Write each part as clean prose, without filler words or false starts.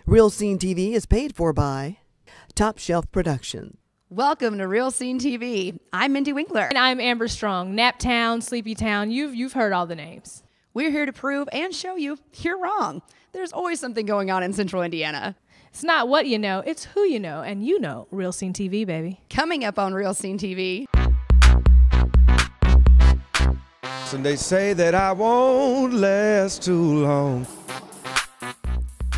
Real Scene TV is paid for by Top Shelf Production. Welcome to Real Scene TV. I'm Mindy Winkler. And I'm Amber Strong. Naptown, Sleepy Town, you've heard all the names. We're here to prove and show you you're wrong. There's always something going on in Central Indiana. It's not what you know, it's who you know. And you know Real Scene TV, baby. Coming up on Real Scene TV. And they say that I won't last too long.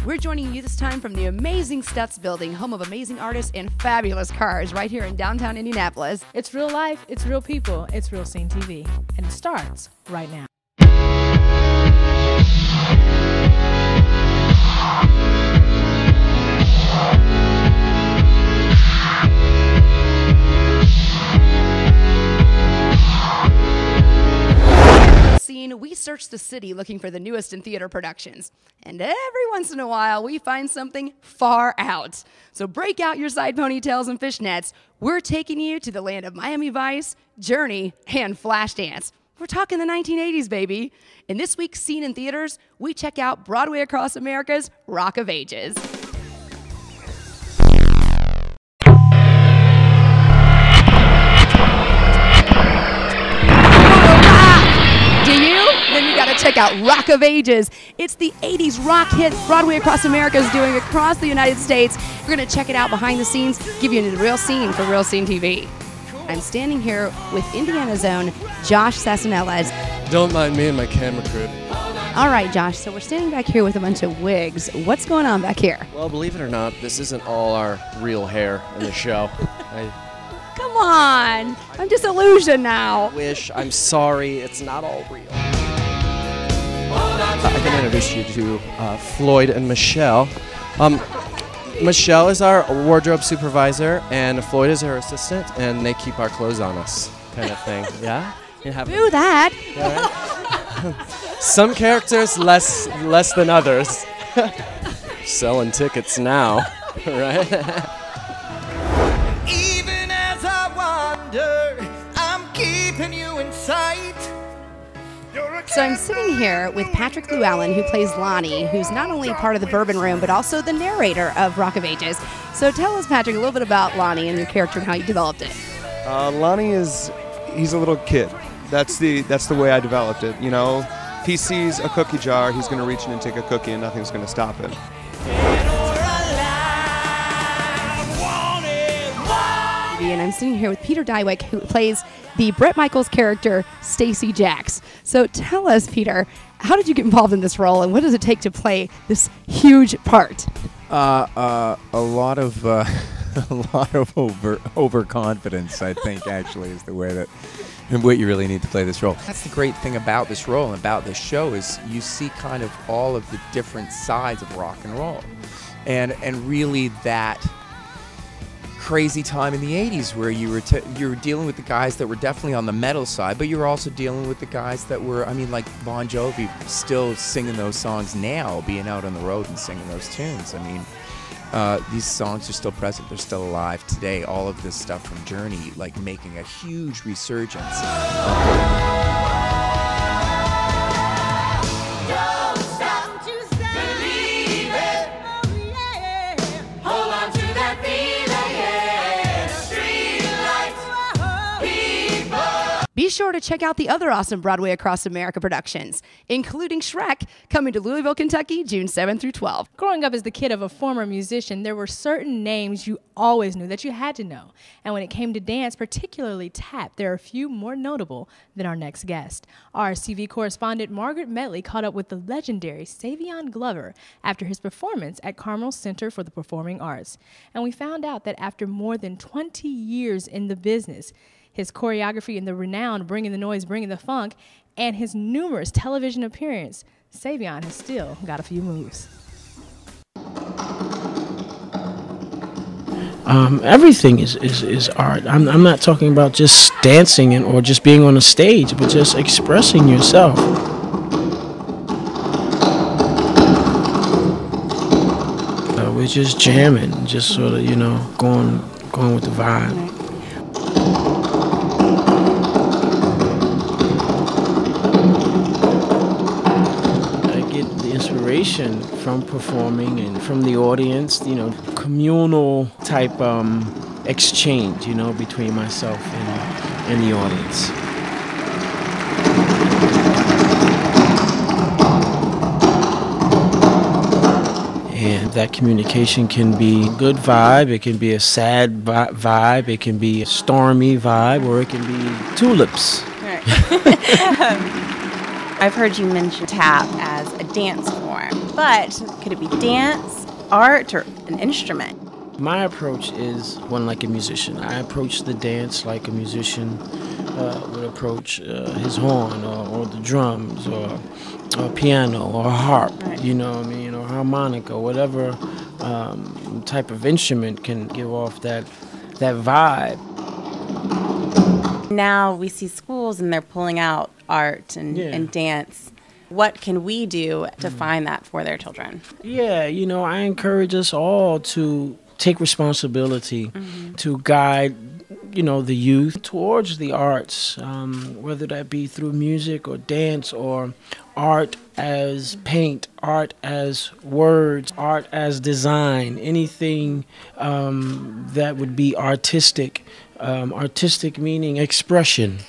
We're joining you this time from the amazing Stutz building, home of amazing artists and fabulous cars, right here in downtown Indianapolis. It's real life, it's real people, it's Real Scene TV. And it starts right now. We search the city looking for the newest in theater productions. And every once in a while, we find something far out. So break out your side ponytails and fishnets. We're taking you to the land of Miami Vice, Journey, and Flashdance. We're talking the 1980s, baby. In this week's Scene in Theaters, we check out Broadway Across America's Rock of Ages. Check out Rock of Ages. It's the 80s rock hit Broadway Across America is doing across the United States. We're going to check it out behind the scenes, give you the real scene for Real Scene TV. I'm standing here with Indiana's own Josh Sassanellas. Don't mind me and my camera crew. All right, Josh, so we're standing back here with a bunch of wigs. What's going on back here? Well, believe it or not, this isn't all our real hair in the show. Come on, I'm disillusioned now. I'm sorry, it's not all real. I can introduce you to Floyd and Michelle. Michelle is our wardrobe supervisor, and Floyd is her assistant, and they keep our clothes on us, kind of thing. Yeah? Do that. Yeah, right? Some characters less than others. Selling tickets now, right? Even as I wander, I'm keeping you in sight. So I'm sitting here with Patrick Llewellyn, who plays Lonnie, who's not only part of the Bourbon Room, but also the narrator of Rock of Ages. So tell us, Patrick, a little bit about Lonnie and your character and how you developed it. Lonnie he's a little kid. That's the way I developed it. You know, if he sees a cookie jar, he's going to reach in and take a cookie, and nothing's going to stop him. And I'm sitting here with Peter Dywick, who plays the Bret Michaels character, Stacy Jacks. So tell us, Peter, how did you get involved in this role, and what does it take to play this huge part? A lot of overconfidence, I think, actually, is the way that and what you really need to play this role. That's the great thing about this role and about this show is you see kind of all of the different sides of rock and roll, and really that crazy time in the 80s where you were dealing with the guys that were definitely on the metal side, but you were also dealing with the guys that were, I mean, like Bon Jovi, still singing those songs now, being out on the road and singing those tunes. I mean, these songs are still present, they're still alive today. All of this stuff from Journey, like making a huge resurgence. Be sure to check out the other awesome Broadway Across America productions, including Shrek, coming to Louisville, Kentucky, June 7th through 12th. Growing up as the kid of a former musician, there were certain names you always knew that you had to know. And when it came to dance, particularly tap, there are a few more notable than our next guest. RSTV correspondent Margaret Medley caught up with the legendary Savion Glover after his performance at Carmel Center for the Performing Arts. And we found out that after more than 20 years in the business, his choreography in the renowned Bringing the Noise, Bringing the Funk, and his numerous television appearances, Savion has still got a few moves. Everything is art. I'm not talking about just dancing or just being on a stage, but just expressing yourself. We're just jamming, just sort of, you know, going with the vibe. inspiration from performing and from the audience, you know, communal type exchange, you know, between myself and the audience. And that communication can be a good vibe, it can be a sad vibe, it can be a stormy vibe, or it can be tulips. Right. I've heard you mention tap as a dance form, but could it be dance, art, or an instrument? My approach is one like a musician. I approach the dance like a musician would approach his horn or the drums or piano or harp, right. You know what I mean, or harmonica, whatever type of instrument can give off that vibe. Now we see schools and they're pulling out art and dance. What can we do to find that for their children? Yeah, you know, I encourage us all to take responsibility to guide, you know, the youth towards the arts, whether that be through music or dance or art as paint, art as words, art as design, anything that would be artistic. Artistic meaning expression.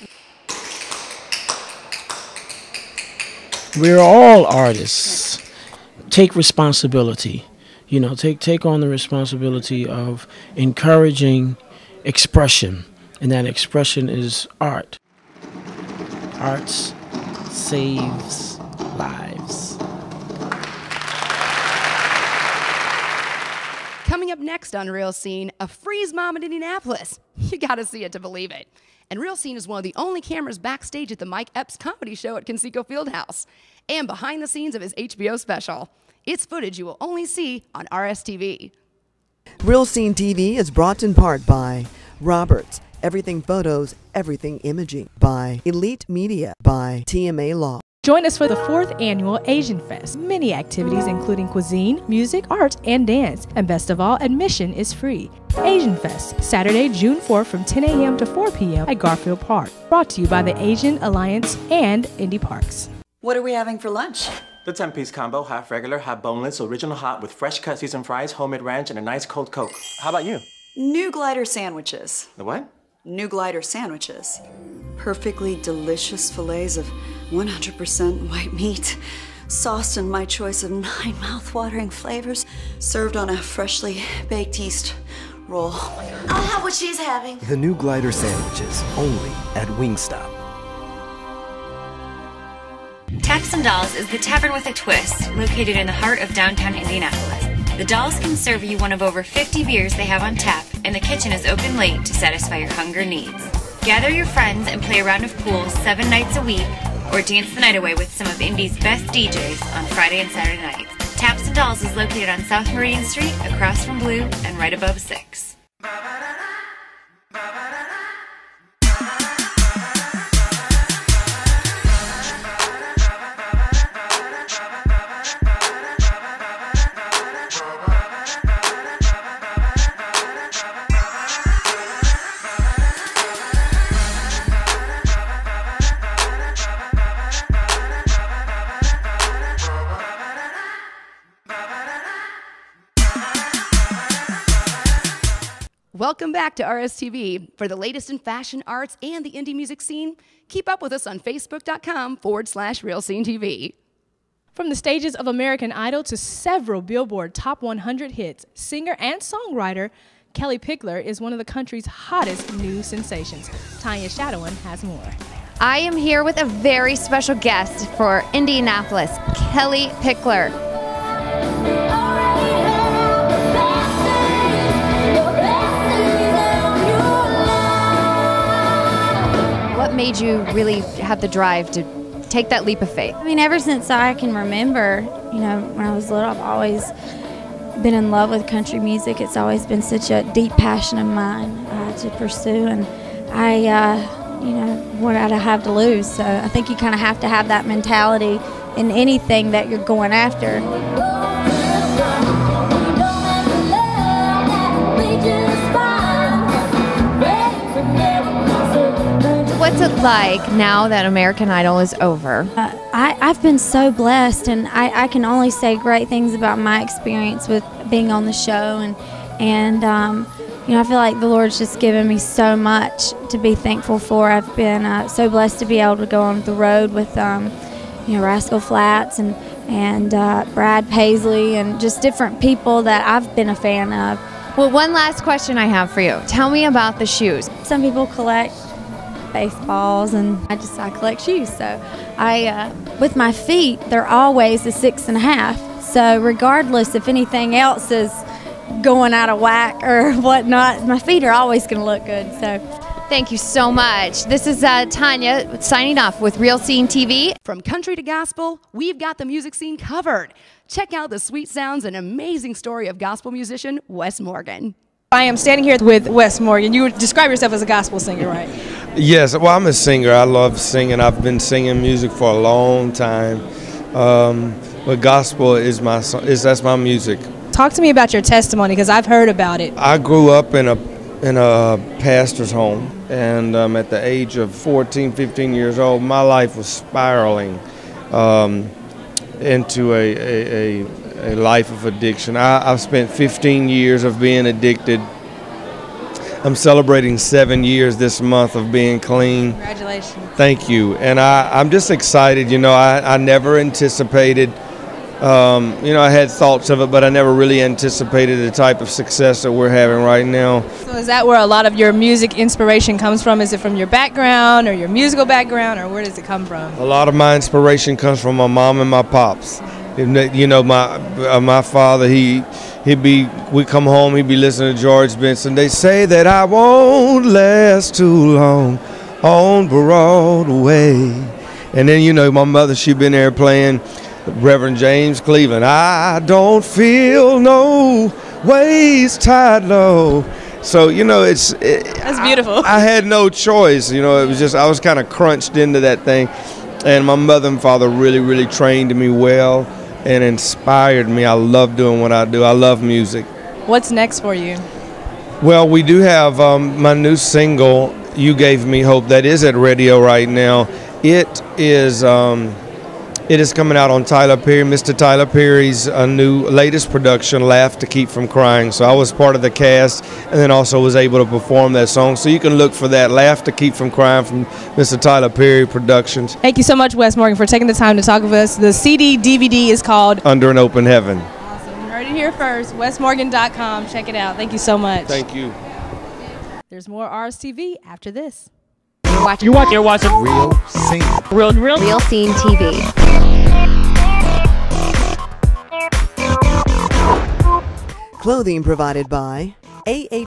We're all artists. Take responsibility. You know, take on the responsibility of encouraging expression, and that expression is art. Arts saves lives. Coming up next on Real Scene, a freeze mom in Indianapolis. You gotta see it to believe it. And Real Scene is one of the only cameras backstage at the Mike Epps comedy show at Conseco Fieldhouse and behind the scenes of his HBO special. It's footage you will only see on RSTV. Real Scene TV is brought in part by Roberts, Everything Photos, Everything Imaging, by Elite Media, by TMA Law. Join us for the 4th annual Asian Fest. Many activities including cuisine, music, art, and dance. And best of all, admission is free. Asian Fest, Saturday, June 4th from 10 a.m. to 4 p.m. at Garfield Park. Brought to you by the Asian Alliance and Indy Parks. What are we having for lunch? The 10-piece combo, half regular, half boneless, original hot with fresh cut seasoned fries, homemade ranch, and a nice cold Coke. How about you? New glider sandwiches. The what? New glider sandwiches. Perfectly delicious fillets of 100% white meat, sauced in my choice of 9 mouth-watering flavors, served on a freshly baked yeast roll. Oh my God. I'll have what she's having. The new glider sandwiches, only at Wingstop. Taps and Dolls is the tavern with a twist, located in the heart of downtown Indianapolis. The Dolls can serve you one of over 50 beers they have on tap, and the kitchen is open late to satisfy your hunger needs. Gather your friends and play a round of pool 7 nights a week, or dance the night away with some of Indy's best DJs on Friday and Saturday nights. Taps and Dolls is located on South Meridian Street, across from Blue, and right above 6. Welcome back to RSTV. For the latest in fashion, arts, and the indie music scene, keep up with us on Facebook.com/Real Scene TV. From the stages of American Idol to several Billboard Top 100 hits, singer and songwriter Kellie Pickler is one of the country's hottest new sensations. Tanya Shadowin has more. I am here with a very special guest for Indianapolis, Kellie Pickler. What made you really have the drive to take that leap of faith? I mean, ever since I can remember, you know, when I was little, I've always been in love with country music. It's always been such a deep passion of mine to pursue, and you know, what I'd have to lose. So I think you kind of have to have that mentality in anything that you're going after. what's it like now that American Idol is over? I've been so blessed, and I can only say great things about my experience with being on the show, and you know, I feel like the Lord's just given me so much to be thankful for. I've been so blessed to be able to go on the road with you know, Rascal Flatts and Brad Paisley and just different people that I've been a fan of. Well, one last question I have for you. Tell me about the shoes. Some people collect baseballs, and I collect shoes. So with my feet, they're always a 6.5. So regardless if anything else is going out of whack or whatnot, my feet are always going to look good. So thank you so much. This is Tanya signing off with Real Scene TV. From country to gospel, we've got the music scene covered. Check out the sweet sounds and amazing story of gospel musician Wess Morgan. I am standing here with Wes Morgan. You would describe yourself as a gospel singer, right? Yes, well, I'm a singer. I love singing. I've been singing music for a long time. But gospel is that's my music. Talk to me about your testimony, because I've heard about it. I grew up in a pastor's home, and at the age of 14, 15 years old, my life was spiraling into a life of addiction. I've spent 15 years of being addicted. I'm celebrating 7 years this month of being clean. Congratulations. Thank you. And I'm just excited. You know, I never anticipated, you know, I had thoughts of it, but I never really anticipated the type of success that we're having right now. So is that where a lot of your music inspiration comes from? Is it from your background or your musical background, or where does it come from? A lot of my inspiration comes from my mom and my pops. You know, my father, we come home, he'd be listening to George Benson. They say that I won't last too long on Broadway. And then, you know, my mother, she'd been there playing Reverend James Cleveland. I don't feel no waist tied low. So, you know, that's beautiful. I had no choice. You know, it was just, I was kind of crunched into that thing. And my mother and father really, really trained me well and inspired me. I love doing what I do. I love music. What's next for you? Well, we do have my new single, You Gave Me Hope, that is at radio right now. It is coming out on Tyler Perry, Mr. Tyler Perry's latest production, Laugh to Keep From Crying. So I was part of the cast and then also was able to perform that song. So you can look for that, Laugh to Keep From Crying, from Mr. Tyler Perry Productions. Thank you so much, Wes Morgan, for taking the time to talk with us. The CD, DVD is called Under an Open Heaven. Awesome. You heard it here first. WessMorgan.com. Check it out. Thank you so much. Thank you. There's more RSTV after this. You're watching Real Scene. Real Scene TV. Clothing provided by AH